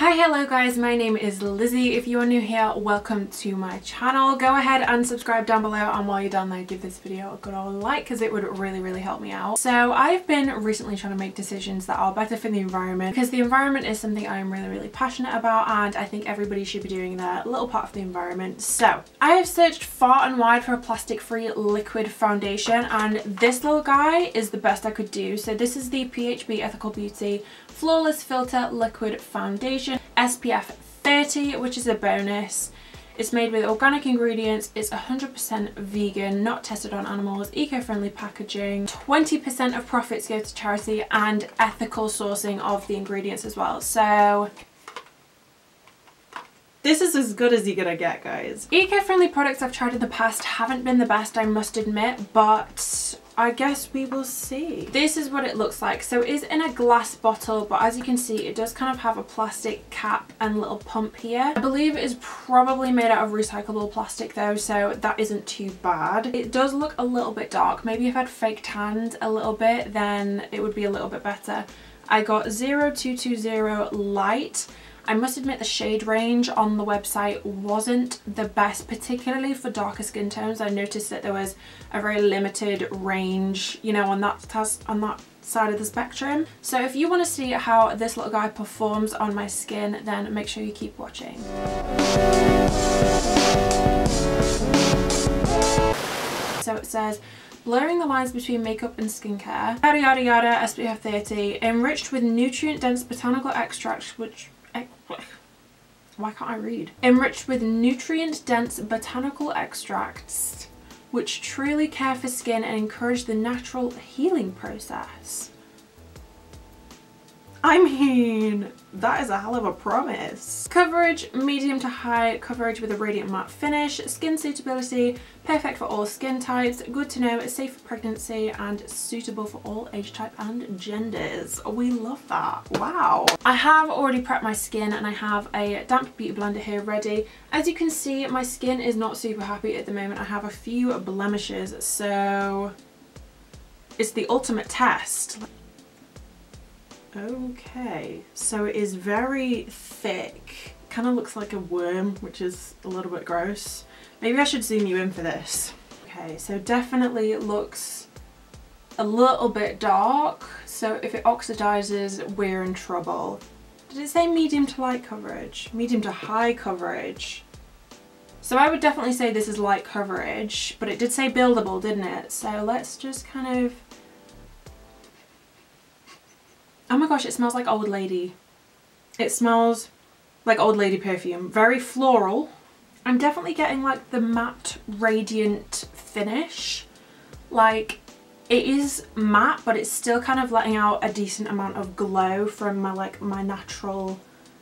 Hi, hello guys, my name is Lizzie. If you are new here, welcome to my channel. Go ahead and subscribe down below, and while you're down there, give this video a good old like because it would really help me out. So I've been recently trying to make decisions that are better for the environment because the environment is something I am really passionate about, and I think everybody should be doing their little part of the environment. So I have searched far and wide for a plastic-free liquid foundation, and this little guy is the best I could do. So this is the PHB Ethical Beauty Flawless Filter Liquid Foundation, SPF 30, which is a bonus. It's made with organic ingredients, it's 100% vegan, not tested on animals, eco-friendly packaging, 20% of profits go to charity, and ethical sourcing of the ingredients as well. So this is as good as you're gonna get, guys. Eco-friendly products I've tried in the past haven't been the best, I must admit, but I guess we will see. This is what it looks like. So it is in a glass bottle, but as you can see, it does kind of have a plastic cap and little pump here. I believe it is probably made out of recyclable plastic though, so that isn't too bad. It does look a little bit dark. Maybe if I'd fake tanned a little bit, then it would be a little bit better. I got 0220 light. I must admit the shade range on the website wasn't the best, particularly for darker skin tones. I noticed that there was a very limited range, you know, on that side of the spectrum. So if you want to see how this little guy performs on my skin, then make sure you keep watching. So it says, blurring the lines between makeup and skincare, yada yada yada, SPF 30, enriched with nutrient-dense botanical extracts, which... why can't I read? Enriched with nutrient-dense botanical extracts which truly care for skin and encourage the natural healing process. I mean, that is a hell of a promise. Coverage, medium to high coverage with a radiant matte finish. Skin suitability, perfect for all skin types. Good to know, safe for pregnancy and suitable for all age type and genders. We love that. Wow. I have already prepped my skin and I have a damp beauty blender here ready. As you can see, my skin is not super happy at the moment. I have a few blemishes, so it's the ultimate test. Okay, so it is very thick, kind of looks like a worm, which is a little bit gross. Maybe I should zoom you in for this. Okay, so definitely it looks a little bit dark, so if it oxidizes, we're in trouble. Did it say medium to light coverage? Medium to high coverage. So I would definitely say this is light coverage, but it did say buildable, didn't it? So let's just kind of... Oh my gosh, it smells like old lady. It smells like old lady perfume. Very floral. I'm definitely getting like the matte radiant finish. Like, it is matte, but it's still kind of letting out a decent amount of glow from my natural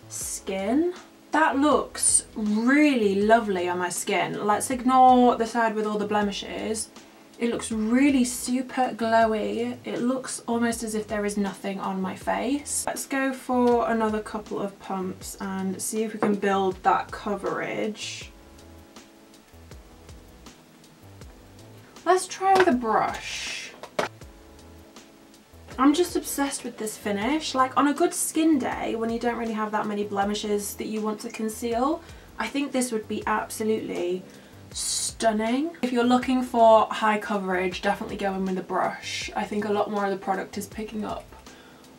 skin. That looks really lovely on my skin. Let's ignore the side with all the blemishes. It looks really super glowy. It looks almost as if there is nothing on my face. Let's go for another couple of pumps and see if we can build that coverage. Let's try with a brush. I'm just obsessed with this finish. Like, on a good skin day, when you don't really have that many blemishes that you want to conceal, I think this would be absolutely stunning. If you're looking for high coverage, definitely go in with a brush. I think a lot more of the product is picking up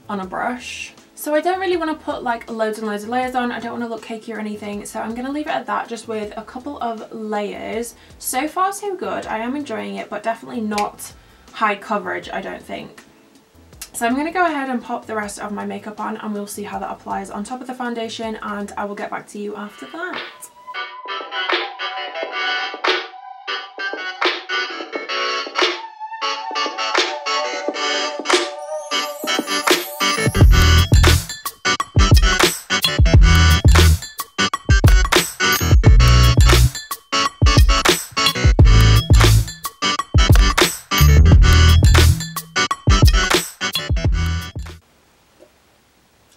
on a brush. So I don't really want to put like loads and loads of layers on. I don't want to look cakey or anything, so I'm going to leave it at that, just with a couple of layers. So far so good. I am enjoying it, but definitely not high coverage, I don't think. So I'm going to go ahead and pop the rest of my makeup on, and we'll see how that applies on top of the foundation, and I will get back to you after that.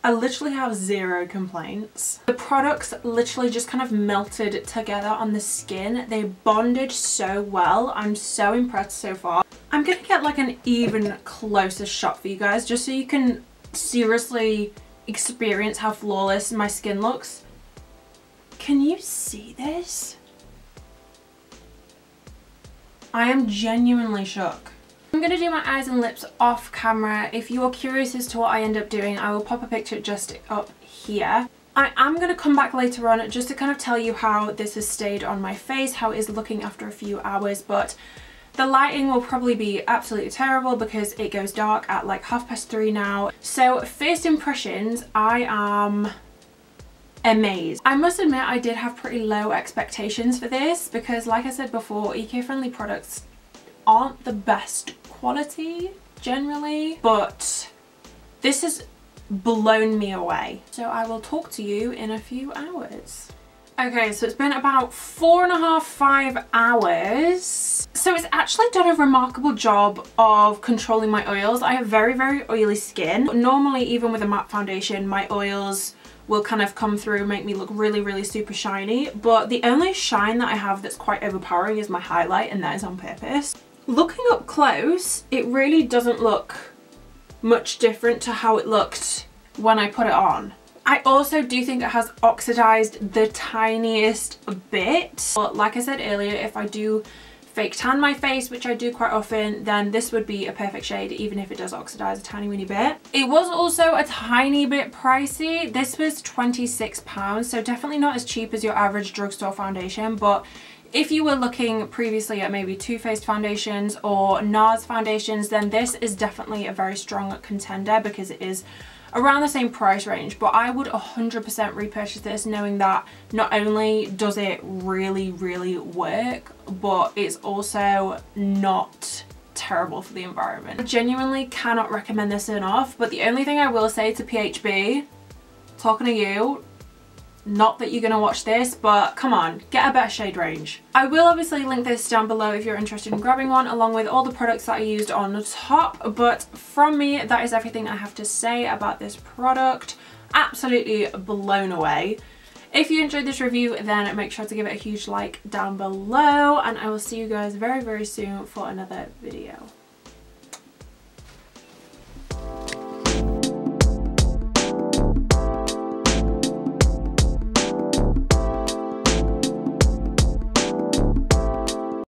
I literally have zero complaints. The products literally just kind of melted together on the skin. They bonded so well. I'm so impressed so far. I'm gonna get like an even closer shot for you guys just so you can seriously experience how flawless my skin looks. Can you see this? I am genuinely shook. I'm going to do my eyes and lips off camera. If you are curious as to what I end up doing, I will pop a picture just up here. I am going to come back later on just to kind of tell you how this has stayed on my face, how it is looking after a few hours, but the lighting will probably be absolutely terrible because it goes dark at like 3:30 now. So first impressions, I am amazed. I must admit I did have pretty low expectations for this because, like I said before, eco-friendly products aren't the best quality generally, but this has blown me away. So I will talk to you in a few hours. Okay, so it's been about 4.5, 5 hours. So it's actually done a remarkable job of controlling my oils. I have very, very oily skin. Normally, even with a matte foundation, my oils will kind of come through, make me look really, really super shiny. But the only shine that I have that's quite overpowering is my highlight, and that is on purpose. Looking up close, it really doesn't look much different to how it looked when I put it on. I also do think it has oxidized the tiniest bit, but like I said earlier, if I do fake tan my face, which I do quite often, then this would be a perfect shade even if it does oxidize a tiny weeny bit. It was also a tiny bit pricey. This was £26, so definitely not as cheap as your average drugstore foundation, but if you were looking previously at maybe Too Faced foundations or NARS foundations, then this is definitely a very strong contender because it is around the same price range. But I would 100% repurchase this, knowing that not only does it really, really work, but it's also not terrible for the environment. I genuinely cannot recommend this enough, but the only thing I will say to PHB, talking to you, not that you're gonna watch this, but come on, get a better shade range. I will obviously link this down below if you're interested in grabbing one, along with all the products that I used on the top. But from me, that is everything I have to say about this product. Absolutely blown away. If you enjoyed this review, then make sure to give it a huge like down below, and I will see you guys very, very soon for another video.